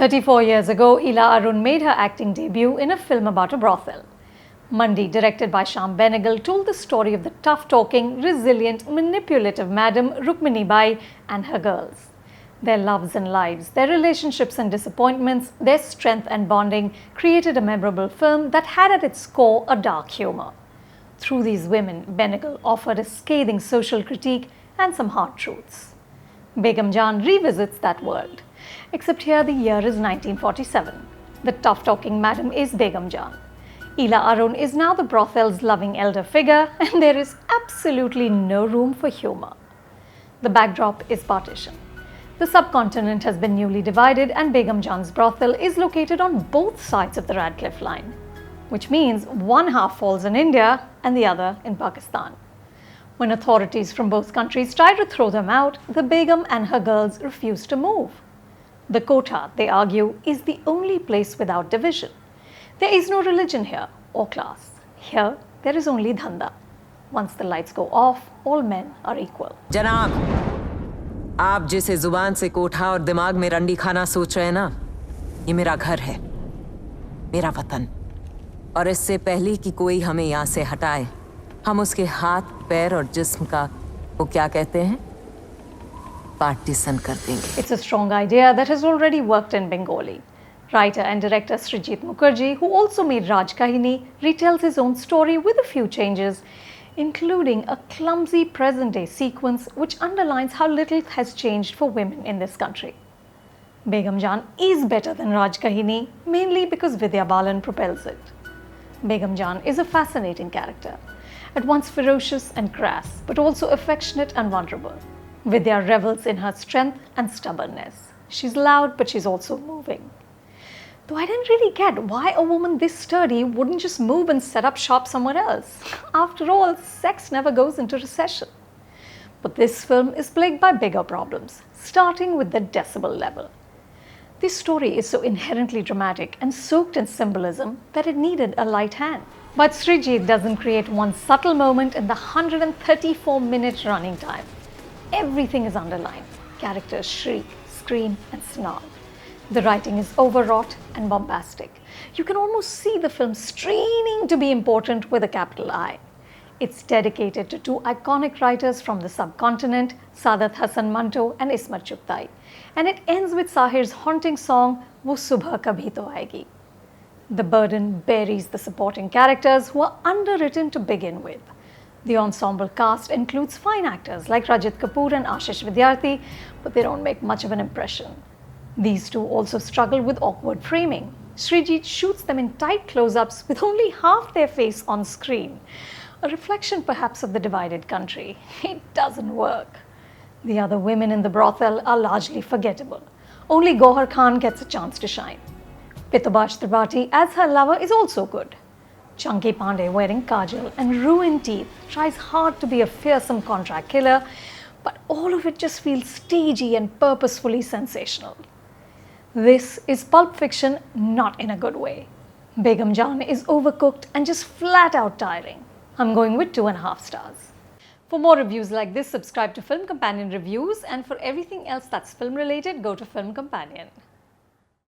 34 years ago, Ila Arun made her acting debut in a film about a brothel. Mandi, directed by Shyam Benegal, told the story of the tough-talking, resilient, manipulative Madam Rukmini Bai and her girls. Their loves and lives, their relationships and disappointments, their strength and bonding created a memorable film that had at its core a dark humor. Through these women, Benegal offered a scathing social critique and some hard truths. Begum Jaan revisits that world. Except here the year is 1947. The tough-talking madam is Begum Jaan. Ila Arun is now the brothel's loving elder figure, and there is absolutely no room for humor. The backdrop is partition. The subcontinent has been newly divided, and Begum Jaan's brothel is located on both sides of the Radcliffe line, which means one half falls in India and the other in Pakistan. When authorities from both countries try to throw them out, the Begum and her girls refuse to move. The Kotha, they argue, is the only place without division. There is no religion here or class. Here, there is only dhanda. Once the lights go off, all men are equal. जनाब, आप जिसे जुबान से कोठा और दिमाग में रंडी खाना सोच रहे हैं ना, ये मेरा घर है, मेरा वतन। और इससे पहले कि कोई हमें यहाँ से हटाए, हम उसके हाथ, पैर और जिस्म का वो क्या कहते हैं? Partition कर देंगे. It's a strong idea that has already worked in Bengali. Writer and director Srijit Mukherji, who also made Raj Kahini, retells his own story with a few changes, including a clumsy present-day sequence which underlines how little has changed for women in this country. Begum Jaan is better than Raj Kahini, mainly because Vidya Balan propels it. Begum Jaan is a fascinating character, at once ferocious and crass, but also affectionate and vulnerable. Vidya revels in her strength and stubbornness. She's loud, but she's also moving. Though I didn't really get why a woman this sturdy wouldn't just move and set up shop somewhere else. After all, sex never goes into recession. But this film is plagued by bigger problems, starting with the decibel level. This story is so inherently dramatic and soaked in symbolism that it needed a light hand. But Srijit doesn't create one subtle moment in the 134-minute running time. Everything is underlined. Characters shriek, scream, and snarl. The writing is overwrought and bombastic. You can almost see the film straining to be important with a capital I. It's dedicated to two iconic writers from the subcontinent, Saadat Hasan Manto and Ismat Chugtai. And it ends with Sahir's haunting song, Wo Subha Kabhi To Aayegi. The burden buries the supporting characters who are underwritten to begin with. The ensemble cast includes fine actors like Rajat Kapoor and Ashish Vidyarthi, but they don't make much of an impression. These two also struggle with awkward framing. Srijit shoots them in tight close-ups with only half their face on screen, a reflection perhaps of the divided country. It doesn't work. The other women in the brothel are largely forgettable. Only Gauhar Khan gets a chance to shine. Pitabash Tripathi as her lover is also good. Chunky Pandey, wearing kajal and ruined teeth, tries hard to be a fearsome contract killer, but all of it just feels stagey and purposefully sensational. This is pulp fiction, not in a good way. Begum Jaan is overcooked and just flat out tiring. I'm going with 2.5 stars. For more reviews like this, subscribe to Film Companion Reviews, and for everything else that's film related, go to Film Companion.